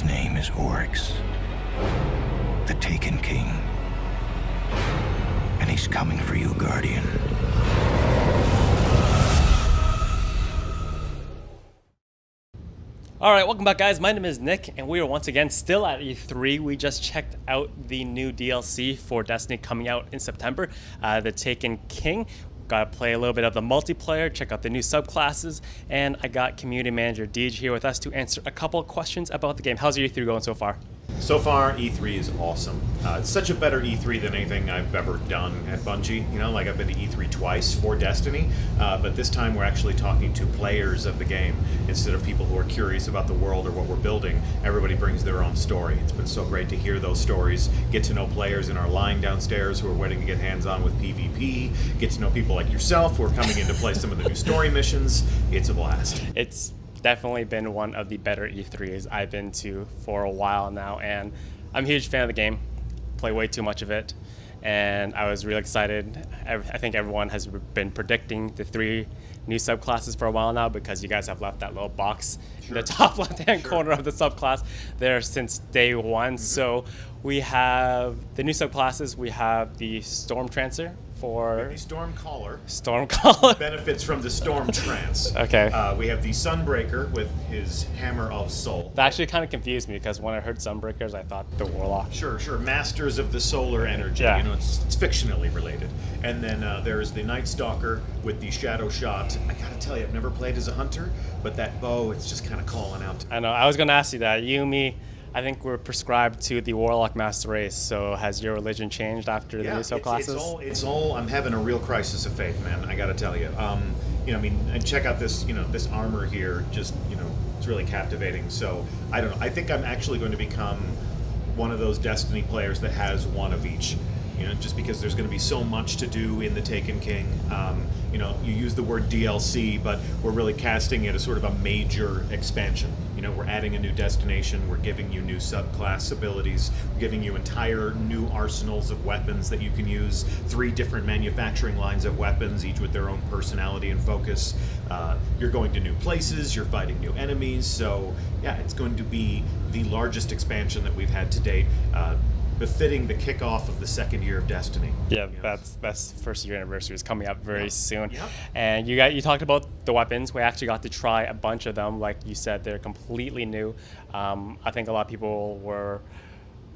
His name is Oryx, the Taken King. And he's coming for you, Guardian. Alright, welcome back guys, my name is Nick, and we are once again still at E3. We just checked out the new DLC for Destiny coming out in September, the Taken King. Got to play a little bit of the multiplayer, check out the new subclasses, and I got community manager Deej here with us to answer a couple of questions about the game. How's your E3 going so far? So far, E3 is awesome. It's such a better E3 than anything I've ever done at Bungie. You know, like I've been to E3 twice for Destiny, but this time we're actually talking to players of the game instead of people who are curious about the world or what we're building. Everybody brings their own story. It's been so great to hear those stories, get to know players in our line downstairs who are waiting to get hands-on with PvP, get to know people like yourself who are coming in to play some of the new story missions. It's a blast. It's definitely been one of the better E3s I've been to for a while now, and I'm a huge fan of the game. Play way too much of it, and I was really excited. I think everyone has been predicting the 3 new subclasses for a while now because you guys have left that little box in the top left-hand corner of the subclass there since day one. So we have the new subclasses. We have the Storm Trancer for the Stormcaller. Stormcaller Benefits from the Storm Trance. Okay. We have the Sunbreaker with his Hammer of Soul. That actually kind of confused me because when I heard Sunbreakers, I thought the Warlock. Sure. Masters of the Solar Energy. Yeah. You know, it's fictionally related. And then there's the Night Stalker with the Shadow Shot. I gotta tell you, I've never played as a hunter, but that bow, it's just kind of calling out. I know. I was gonna ask you that. You, me, I think we're prescribed to the Warlock Master Race. So has your religion changed after the new subclasses? It's all. I'm having a real crisis of faith, man. I gotta tell you. You know, I mean, and check out this. You know, this armor here. Just, you know, it's really captivating. So I don't know. I think I'm actually going to become one of those Destiny players that has one of each. You know, just because there's going to be so much to do in the Taken King. You know, you use the word DLC, but we're really casting it as sort of a major expansion. You know, we're adding a new destination, we're giving you new subclass abilities, we're giving you entire new arsenals of weapons that you can use, 3 different manufacturing lines of weapons, each with their own personality and focus. You're going to new places, you're fighting new enemies, so yeah, it's going to be the largest expansion that we've had to date. Befitting the kickoff of the 2nd year of Destiny. Yeah, that's first year anniversary is coming up very soon. Yep. And you talked about the weapons. We actually got to try a bunch of them. Like you said, they're completely new. I think a lot of people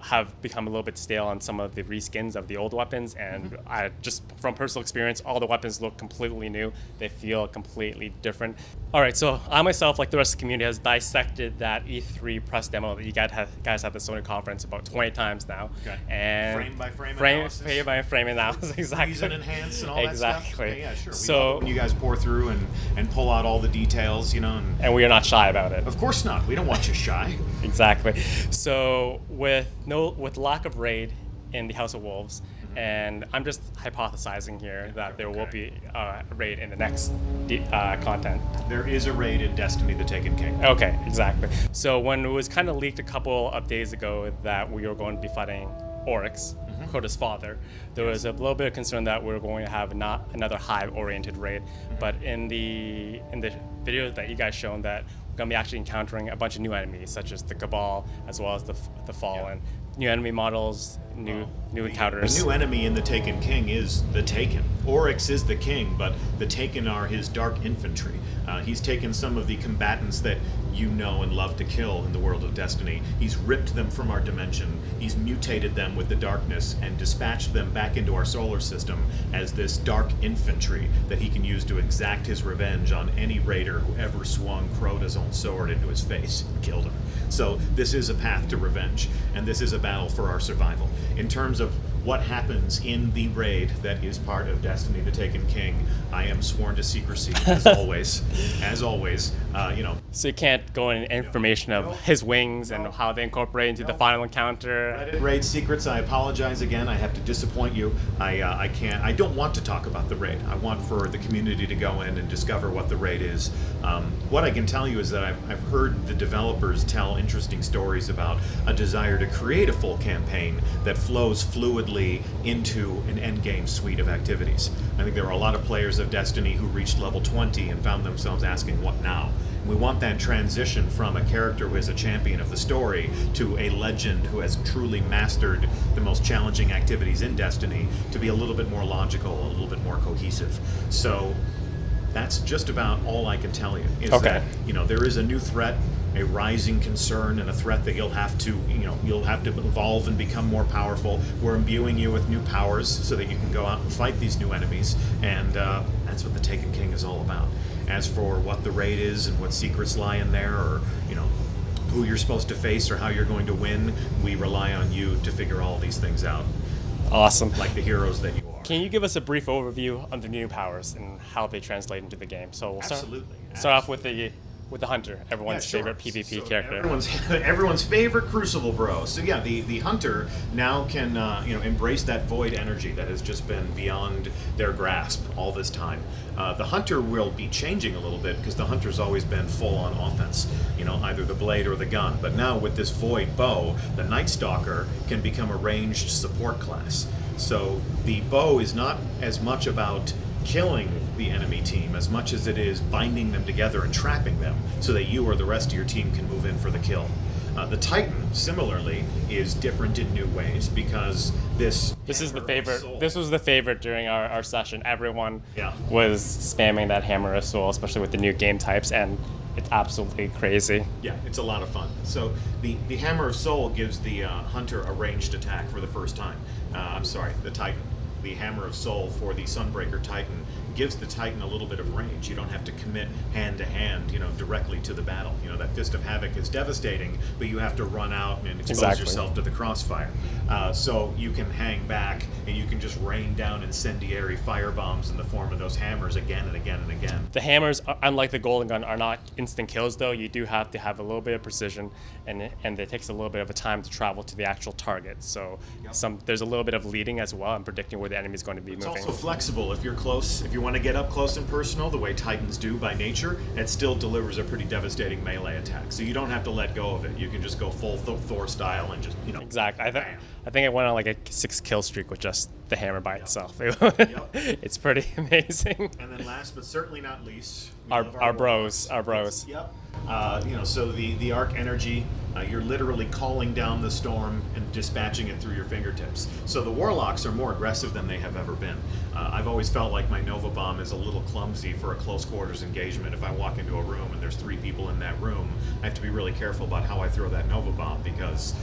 have become a little bit stale on some of the reskins of the old weapons, and I just from personal experience, all the weapons look completely new. They feel completely different. All right, so I myself, like the rest of the community, has dissected that E3 press demo that you guys had the Sony conference about 20 times now. Okay. And frame by frame analysis. Frame by frame analysis, exactly. Freeze and enhance and all that stuff. Exactly. Yeah, sure. So when you guys pour through and pull out all the details, you know. And we are not shy about it. Of course not. We don't want you shy. Exactly. So with lack of raid in the House of Wolves, and I'm just hypothesizing here that there will be a raid in the next content. There is a raid in Destiny: The Taken King. Okay, exactly. So when it was kind of leaked a couple of days ago that we were going to be fighting Oryx, Crota's father, there was a little bit of concern that we were going to have not another hive-oriented raid. But in the video that you guys shown, that we're going to be actually encountering a bunch of new enemies, such as the Cabal as well as the Fallen. New enemy models, new encounters. The new enemy in the Taken King is the Taken. Oryx is the king, but the Taken are his dark infantry. He's taken some of the combatants that you know and love to kill in the world of Destiny. He's ripped them from our dimension. He's mutated them with the darkness and dispatched them back into our solar system as this dark infantry that he can use to exact his revenge on any raider who ever swung Crota's own sword into his face and killed him. So this is a path to revenge, and this is a battle for our survival. In terms of what happens in the raid that is part of Destiny: The Taken King, I am sworn to secrecy, as always. As always, you know. So you can't go into information of his wings and how they incorporate into the final encounter. Reddit raid secrets. I apologize again. I have to disappoint you. I can't. I don't want to talk about the raid. I want for the community to go in and discover what the raid is. What I can tell you is that I've heard the developers tell interesting stories about a desire to create a full campaign that flows fluidly into an endgame suite of activities. I think there are a lot of players of Destiny who reached level 20 and found themselves asking, what now? We want that transition from a character who is a champion of the story to a legend who has truly mastered the most challenging activities in Destiny to be a little bit more logical, a little bit more cohesive. So that's just about all I can tell you. Is that, there is a new threat, a rising concern, and a threat that you'll have to evolve and become more powerful. We're imbuing you with new powers so that you can go out and fight these new enemies, and that's what the Taken King is all about. As for what the raid is and what secrets lie in there, or who you're supposed to face or how you're going to win, we rely on you to figure all these things out. Awesome. Like the heroes that you are. Can you give us a brief overview of the new powers and how they translate into the game? So we'll start off with the Hunter, everyone's favorite PvP character. Everyone's favorite Crucible bro. So yeah, the Hunter now can embrace that void energy that has just been beyond their grasp all this time. The Hunter will be changing a little bit because the Hunter's always been full on offense, either the blade or the gun. But now with this void bow, the Night Stalker can become a ranged support class. So the bow is not as much about killing the enemy team as much as it is binding them together and trapping them so that you or the rest of your team can move in for the kill. The Titan, similarly, is different in new ways because this is the favorite. This was the favorite during our session. Everyone Yeah. was spamming that Hammer of Soul, especially with the new game types, and it's absolutely crazy. Yeah, it's a lot of fun. So the Hammer of Soul gives the Hunter a ranged attack for the first time. The Titan. The Hammer of Soul for the Sunbreaker Titan gives the Titan a little bit of range. You don't have to commit hand-to-hand, directly to the battle. That Fist of Havoc is devastating, but you have to run out and expose yourself to the crossfire. So you can hang back, and you can just rain down incendiary firebombs in the form of those hammers again and again and again. The hammers, unlike the Golden Gun, are not instant kills, though. You do have to have a little bit of precision, and it takes a little bit of a time to travel to the actual target. So there's a little bit of leading as well and predicting where the enemy is going to be moving. It's also flexible. If you're close, if you want to get up close and personal, the way Titans do by nature, it still delivers a pretty devastating melee attack. So you don't have to let go of it. You can just go full Thor style and just, Exactly. I think I went on like a 6-kill streak with just the hammer by itself. It's pretty amazing. And then last but certainly not least, our bros. Yep. So the arc energy, you're literally calling down the storm and dispatching it through your fingertips. So the Warlocks are more aggressive than they have ever been. I've always felt like my Nova Bomb is a little clumsy for a close quarters engagement. If I walk into a room and there's 3 people in that room, I have to be really careful about how I throw that Nova Bomb because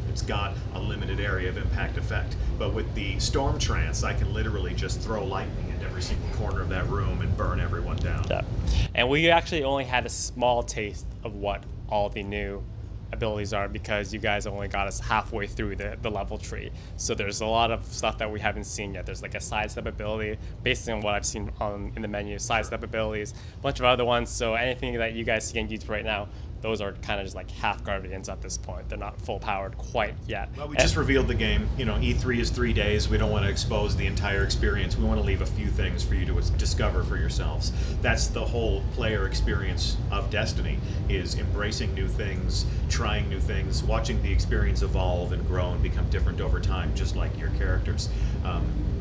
it's got a limited area of impact effect. But with the Storm Trance, I can literally just throw lightning into every single corner of that room and burn everyone down. Yeah. And we actually only had a small taste of what all the new abilities are because you guys only got us halfway through the level tree. So there's a lot of stuff that we haven't seen yet. There's like a sidestep ability based on what I've seen in the menu, sidestep abilities, a bunch of other ones. So anything that you guys see in youth right now, those are kind of just like half Guardians at this point. They're not full powered quite yet. Well, we just revealed the game. E3 is 3 days. We don't want to expose the entire experience. We want to leave a few things for you to discover for yourselves. That's the whole player experience of Destiny, is embracing new things, trying new things, watching the experience evolve and grow and become different over time, just like your characters.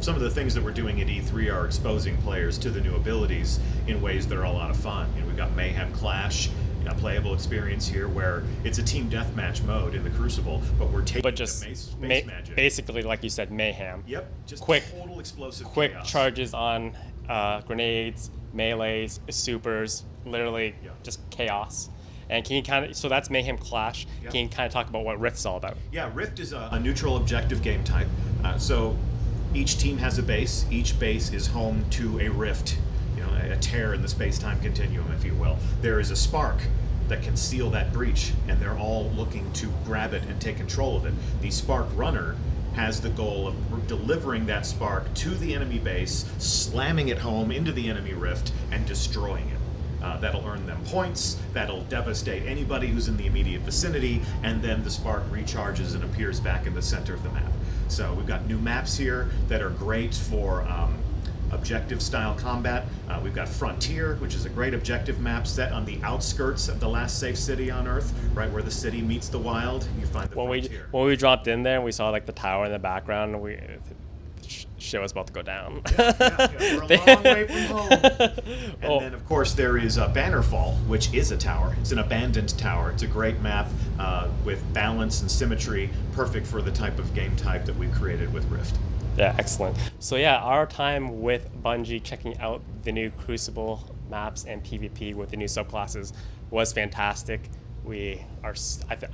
Some of the things that we're doing at E3 are exposing players to the new abilities in ways that are a lot of fun. We've got Mayhem Clash, a playable experience here where it's a team deathmatch mode in the Crucible, but we're taking space magic. Basically, like you said, mayhem. Yep, just total explosive quick chaos. Charges on grenades, melees, supers, literally just chaos. And can you so that's Mayhem Clash. Yep. Can you kind of talk about what Rift's all about? Yeah, Rift is a neutral objective game type. So each team has a base. Each base is home to a rift, a tear in the space-time continuum, if you will. There is a spark that can seal that breach, and they're all looking to grab it and take control of it. The Spark Runner has the goal of delivering that spark to the enemy base, slamming it home into the enemy rift, and destroying it. That'll earn them points, that'll devastate anybody who's in the immediate vicinity, and then the spark recharges and appears back in the center of the map. So we've got new maps here that are great for objective style combat. We've got Frontier, which is a great objective map set on the outskirts of the last safe city on Earth, right where the city meets the wild. You find the Frontier. When we dropped in there and we saw like the tower in the background, shit was about to go down. We're a long way from home. And Oh. then, of course, there is Bannerfall, which is a tower. It's an abandoned tower. It's a great map with balance and symmetry, perfect for the type of game type that we created with Rift. Yeah, excellent. So yeah, our time with Bungie checking out the new Crucible maps and PvP with the new subclasses was fantastic. We are,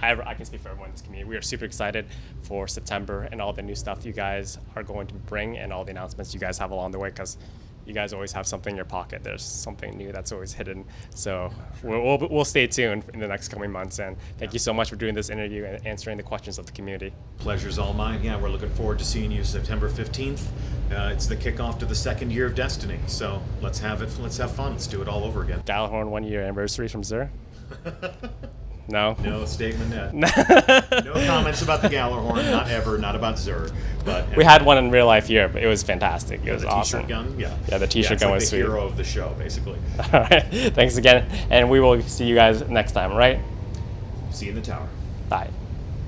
I can speak for everyone in this community, we are super excited for September and all the new stuff you guys are going to bring and all the announcements you guys have along the way, because you guys always have something in your pocket. There's something new that's always hidden. So we'll stay tuned in the next coming months. And thank you so much for doing this interview and answering the questions of the community. Pleasure's all mine. Yeah, we're looking forward to seeing you September 15th. It's the kickoff to the second year of Destiny. So let's have it. Let's have fun. Let's do it all over again. Gjallarhorn 1 year anniversary from Xur? No? No statement yet. No comments about the Gjallarhorn. Not ever. Not about Xur. But We had one in real life here, but it was fantastic. It was the awesome. T-shirt gun. Yeah. Yeah, the T-shirt it's gun like was the sweet. hero of the show, basically. All right. Thanks again. And we will see you guys next time, right? See you in the tower. Bye.